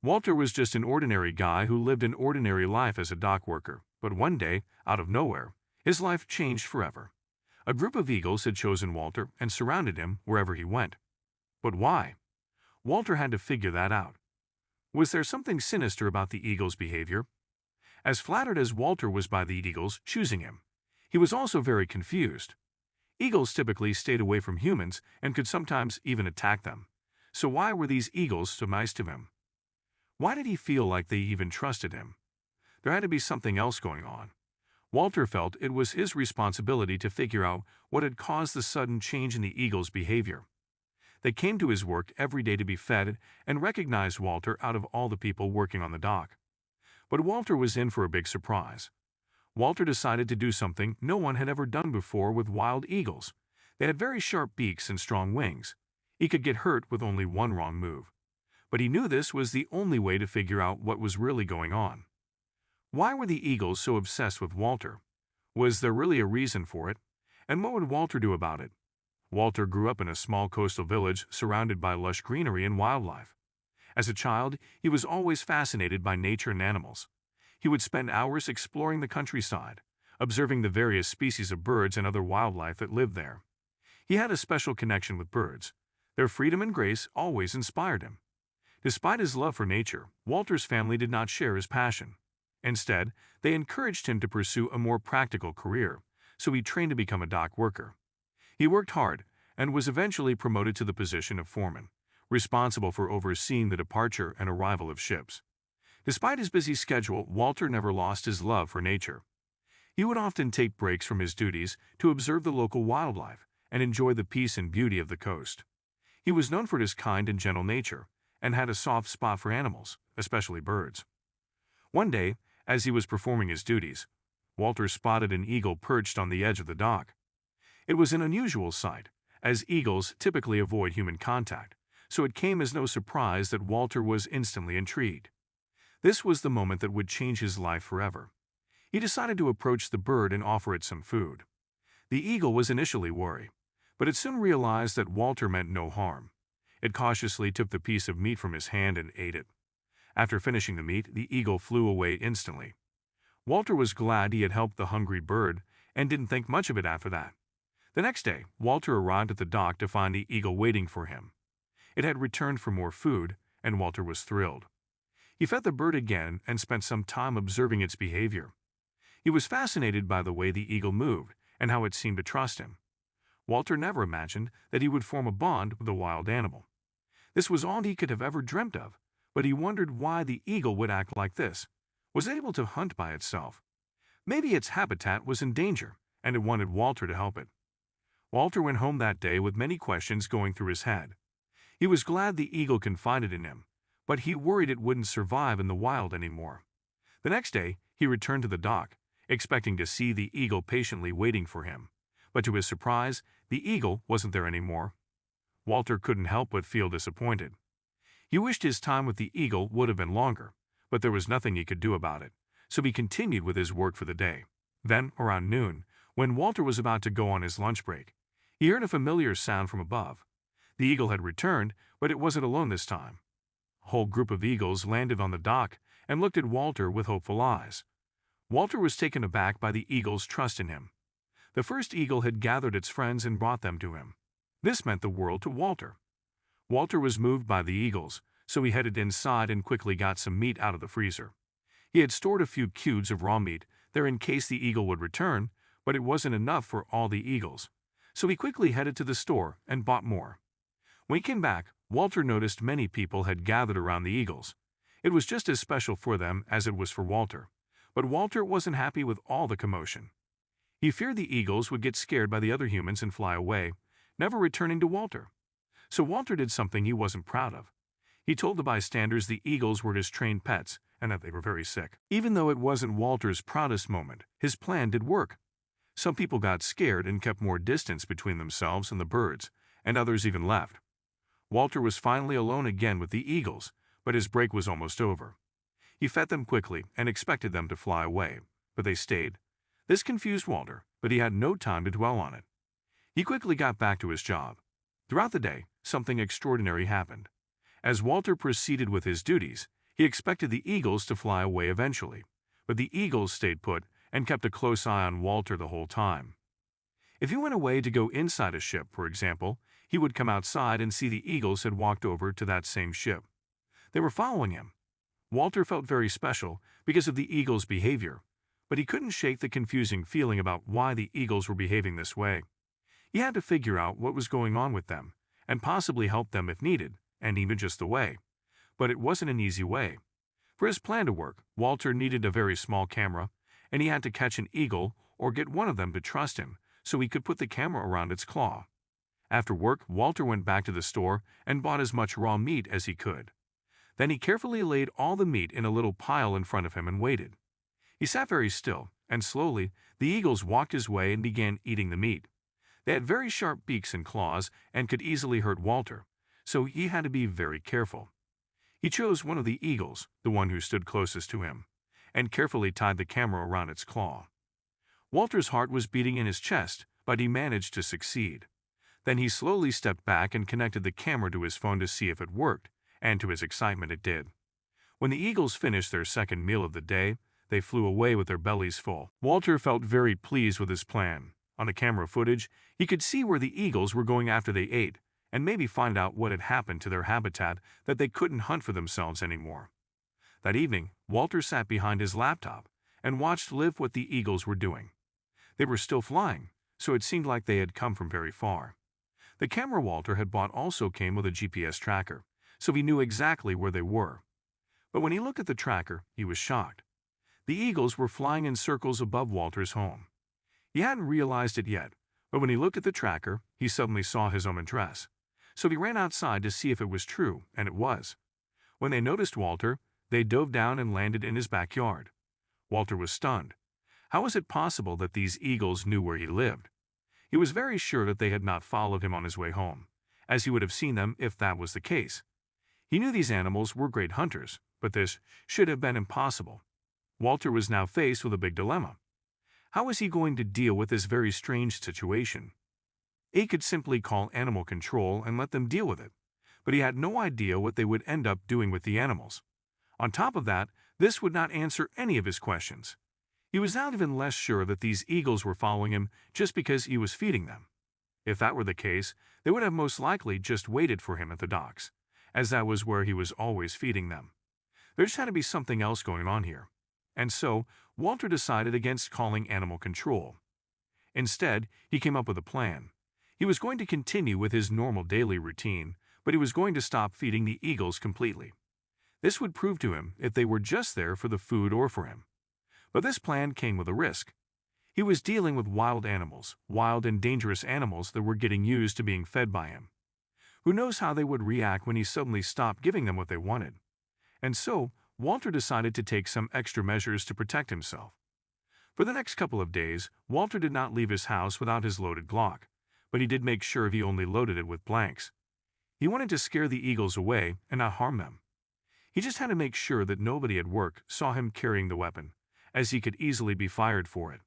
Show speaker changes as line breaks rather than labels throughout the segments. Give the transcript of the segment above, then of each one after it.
Walter was just an ordinary guy who lived an ordinary life as a dock worker, but one day, out of nowhere, his life changed forever. A group of eagles had chosen Walter and surrounded him wherever he went. But why? Walter had to figure that out. Was there something sinister about the eagles' behavior? As flattered as Walter was by the eagles choosing him, he was also very confused. Eagles typically stayed away from humans and could sometimes even attack them. So why were these eagles so nice to him? Why did he feel like they even trusted him? There had to be something else going on. Walter felt it was his responsibility to figure out what had caused the sudden change in the eagles' behavior. They came to his work every day to be fed and recognized Walter out of all the people working on the dock. But Walter was in for a big surprise. Walter decided to do something no one had ever done before with wild eagles. They had very sharp beaks and strong wings. He could get hurt with only one wrong move. But he knew this was the only way to figure out what was really going on. Why were the eagles so obsessed with Walter? Was there really a reason for it? And what would Walter do about it? Walter grew up in a small coastal village surrounded by lush greenery and wildlife. As a child, he was always fascinated by nature and animals. He would spend hours exploring the countryside, observing the various species of birds and other wildlife that lived there. He had a special connection with birds. Their freedom and grace always inspired him. Despite his love for nature, Walter's family did not share his passion. Instead, they encouraged him to pursue a more practical career, so he trained to become a dock worker. He worked hard and was eventually promoted to the position of foreman, responsible for overseeing the departure and arrival of ships. Despite his busy schedule, Walter never lost his love for nature. He would often take breaks from his duties to observe the local wildlife and enjoy the peace and beauty of the coast. He was known for his kind and gentle nature and had a soft spot for animals, especially birds. One day, as he was performing his duties, Walter spotted an eagle perched on the edge of the dock. It was an unusual sight, as eagles typically avoid human contact, so it came as no surprise that Walter was instantly intrigued. This was the moment that would change his life forever. He decided to approach the bird and offer it some food. The eagle was initially worried, but it soon realized that Walter meant no harm. It cautiously took the piece of meat from his hand and ate it. After finishing the meat, the eagle flew away instantly. Walter was glad he had helped the hungry bird and didn't think much of it after that. The next day, Walter arrived at the dock to find the eagle waiting for him. It had returned for more food, and Walter was thrilled. He fed the bird again and spent some time observing its behavior. He was fascinated by the way the eagle moved and how it seemed to trust him. Walter never imagined that he would form a bond with a wild animal. This was all he could have ever dreamt of, but he wondered why the eagle would act like this. Was it able to hunt by itself? Maybe its habitat was in danger, and it wanted Walter to help it. Walter went home that day with many questions going through his head. He was glad the eagle confided in him, but he worried it wouldn't survive in the wild anymore. The next day, he returned to the dock, expecting to see the eagle patiently waiting for him. But to his surprise, the eagle wasn't there anymore. Walter couldn't help but feel disappointed. He wished his time with the eagle would have been longer, but there was nothing he could do about it, so he continued with his work for the day. Then, around noon, when Walter was about to go on his lunch break, he heard a familiar sound from above. The eagle had returned, but it wasn't alone this time. A whole group of eagles landed on the dock and looked at Walter with hopeful eyes. Walter was taken aback by the eagle's trust in him. The first eagle had gathered its friends and brought them to him. This meant the world to Walter. Walter was moved by the eagles, so he headed inside and quickly got some meat out of the freezer. He had stored a few cubes of raw meat there in case the eagle would return, but it wasn't enough for all the eagles, so he quickly headed to the store and bought more. When he came back, Walter noticed many people had gathered around the eagles. It was just as special for them as it was for Walter, but Walter wasn't happy with all the commotion. He feared the eagles would get scared by the other humans and fly away, never returning to Walter. So Walter did something he wasn't proud of. He told the bystanders the eagles were his trained pets and that they were very sick. Even though it wasn't Walter's proudest moment, his plan did work. Some people got scared and kept more distance between themselves and the birds, and others even left. Walter was finally alone again with the eagles, but his break was almost over. He fed them quickly and expected them to fly away, but they stayed. This confused Walter, but he had no time to dwell on it. He quickly got back to his job. Throughout the day, something extraordinary happened. As Walter proceeded with his duties, He expected the eagles to fly away eventually, but the eagles stayed put and kept a close eye on Walter the whole time. If he went away to go inside a ship, for example, he would come outside and see the eagles had walked over to that same ship. They were following him. Walter felt very special because of the eagles' behavior, but he couldn't shake the confusing feeling about why the eagles were behaving this way. He had to figure out what was going on with them, and possibly help them if needed, and even just the way. But it wasn't an easy way. For his plan to work, Walter needed a very small camera, and he had to catch an eagle or get one of them to trust him so he could put the camera around its claw. After work, Walter went back to the store and bought as much raw meat as he could. Then he carefully laid all the meat in a little pile in front of him and waited. He sat very still, and slowly the eagles walked his way and began eating the meat. They had very sharp beaks and claws and could easily hurt Walter, so he had to be very careful. He chose one of the eagles, the one who stood closest to him, and carefully tied the camera around its claw. Walter's heart was beating in his chest, but he managed to succeed. Then he slowly stepped back and connected the camera to his phone to see if it worked, and to his excitement it did. When the eagles finished their second meal of the day, they flew away with their bellies full. Walter felt very pleased with his plan. On the camera footage, he could see where the eagles were going after they ate, and maybe find out what had happened to their habitat that they couldn't hunt for themselves anymore. That evening, Walter sat behind his laptop and watched live what the eagles were doing. They were still flying, so it seemed like they had come from very far. The camera Walter had bought also came with a GPS tracker, so he knew exactly where they were. But when he looked at the tracker, he was shocked. The eagles were flying in circles above Walter's home. He hadn't realized it yet, but when he looked at the tracker, he suddenly saw his own address. So he ran outside to see if it was true, and it was. When they noticed Walter, they dove down and landed in his backyard. Walter was stunned. How was it possible that these eagles knew where he lived? He was very sure that they had not followed him on his way home, as he would have seen them if that was the case. He knew these animals were great hunters, but this should have been impossible. Walter was now faced with a big dilemma. How was he going to deal with this very strange situation? He could simply call animal control and let them deal with it, but he had no idea what they would end up doing with the animals. On top of that, this would not answer any of his questions. He was now even less sure that these eagles were following him just because he was feeding them. If that were the case, they would have most likely just waited for him at the docks, as that was where he was always feeding them. There just had to be something else going on here. And so, Walter decided against calling animal control. Instead, he came up with a plan. He was going to continue with his normal daily routine, but he was going to stop feeding the eagles completely. This would prove to him if they were just there for the food or for him. But this plan came with a risk. He was dealing with wild animals, wild and dangerous animals that were getting used to being fed by him. Who knows how they would react when he suddenly stopped giving them what they wanted? And so, Walter decided to take some extra measures to protect himself. For the next couple of days, Walter did not leave his house without his loaded Glock, but he did make sure he only loaded it with blanks. He wanted to scare the eagles away and not harm them. He just had to make sure that nobody at work saw him carrying the weapon, as he could easily be fired for it.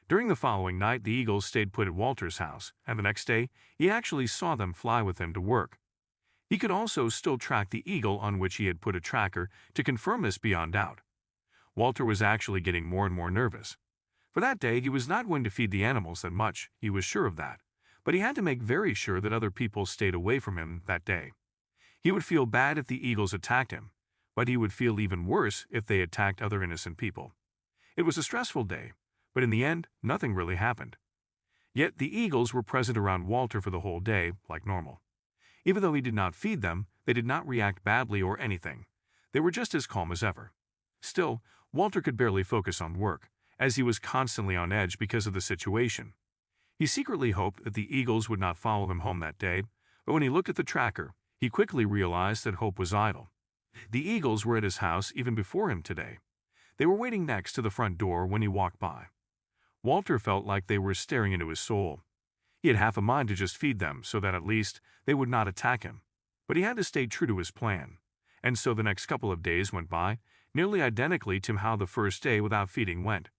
During the following night, the eagles stayed put at Walter's house, and the next day, he actually saw them fly with him to work. He could also still track the eagle on which he had put a tracker to confirm this beyond doubt. Walter was actually getting more and more nervous. For that day, he was not going to feed the animals that much, he was sure of that, but he had to make very sure that other people stayed away from him that day. He would feel bad if the eagles attacked him, but he would feel even worse if they attacked other innocent people. It was a stressful day, but in the end, nothing really happened. Yet the eagles were present around Walter for the whole day, like normal. Even though he did not feed them, they did not react badly or anything. They were just as calm as ever. Still, Walter could barely focus on work, as he was constantly on edge because of the situation. He secretly hoped that the eagles would not follow him home that day, but when he looked at the tracker, he quickly realized that hope was idle. The eagles were at his house even before him today. They were waiting next to the front door when he walked by. Walter felt like they were staring into his soul. He had half a mind to just feed them so that at least they would not attack him. But he had to stay true to his plan. And so the next couple of days went by, nearly identically to how the first day without feeding went.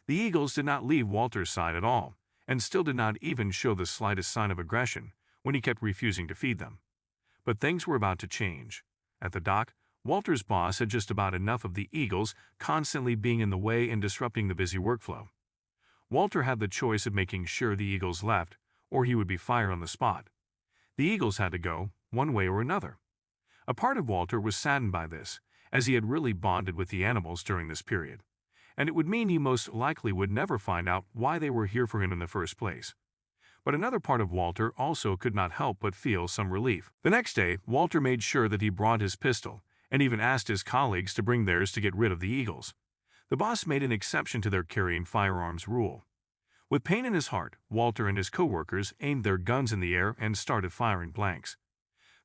The eagles did not leave Walter's side at all, and still did not even show the slightest sign of aggression when he kept refusing to feed them. But things were about to change. At the dock, Walter's boss had just about enough of the eagles constantly being in the way and disrupting the busy workflow. Walter had the choice of making sure the eagles left, or he would be fired on the spot. The eagles had to go, one way or another. A part of Walter was saddened by this, as he had really bonded with the animals during this period, and it would mean he most likely would never find out why they were here for him in the first place. But another part of Walter also could not help but feel some relief. The next day, Walter made sure that he brought his pistol, and even asked his colleagues to bring theirs to get rid of the eagles. The boss made an exception to their carrying firearms rule. With pain in his heart, Walter and his co-workers aimed their guns in the air and started firing blanks.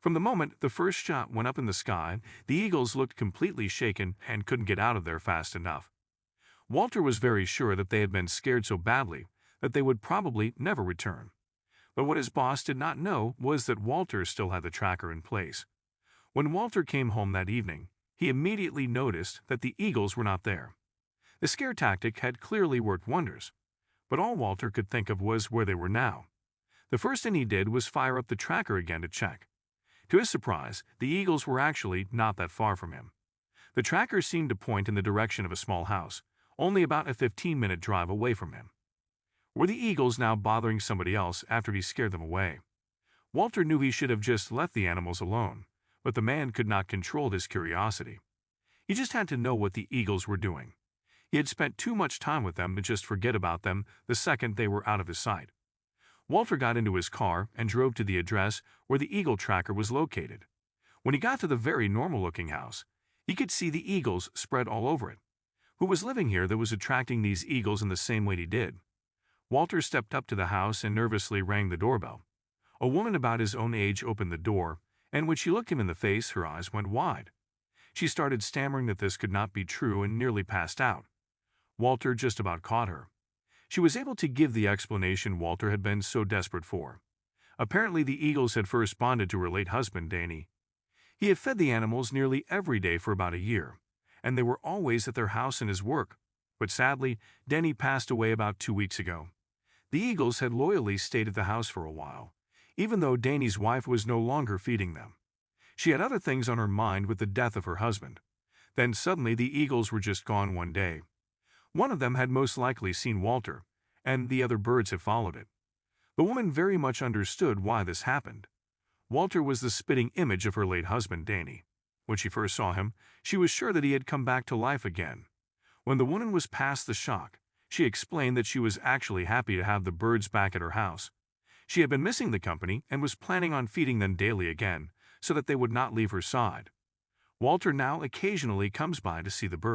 From the moment the first shot went up in the sky, the eagles looked completely shaken and couldn't get out of there fast enough. Walter was very sure that they had been scared so badly that they would probably never return. But what his boss did not know was that Walter still had the tracker in place. When Walter came home that evening, he immediately noticed that the eagles were not there. The scare tactic had clearly worked wonders, but all Walter could think of was where they were now. The first thing he did was fire up the tracker again to check. To his surprise, the eagles were actually not that far from him. The tracker seemed to point in the direction of a small house, only about a 15-minute drive away from him. Were the eagles now bothering somebody else after he scared them away? Walter knew he should have just left the animals alone, but the man could not control his curiosity. He just had to know what the eagles were doing. He had spent too much time with them to just forget about them the second they were out of his sight. Walter got into his car and drove to the address where the eagle tracker was located. When he got to the very normal-looking house, he could see the eagles spread all over it. Who was living here that was attracting these eagles in the same way he did? Walter stepped up to the house and nervously rang the doorbell. A woman about his own age opened the door, and when she looked him in the face, her eyes went wide. She started stammering that this could not be true and nearly passed out. Walter just about caught her. She was able to give the explanation Walter had been so desperate for. Apparently the eagles had first bonded to her late husband, Danny. He had fed the animals nearly every day for about a year, and they were always at their house and his work. But sadly, Danny passed away about 2 weeks ago. The eagles had loyally stayed at the house for a while, even though Danny's wife was no longer feeding them. She had other things on her mind with the death of her husband. Then suddenly the eagles were just gone one day. One of them had most likely seen Walter, and the other birds had followed it. The woman very much understood why this happened. Walter was the spitting image of her late husband, Danny. When she first saw him, she was sure that he had come back to life again. When the woman was past the shock, she explained that she was actually happy to have the birds back at her house. She had been missing the company and was planning on feeding them daily again, so that they would not leave her side. Walter now occasionally comes by to see the birds.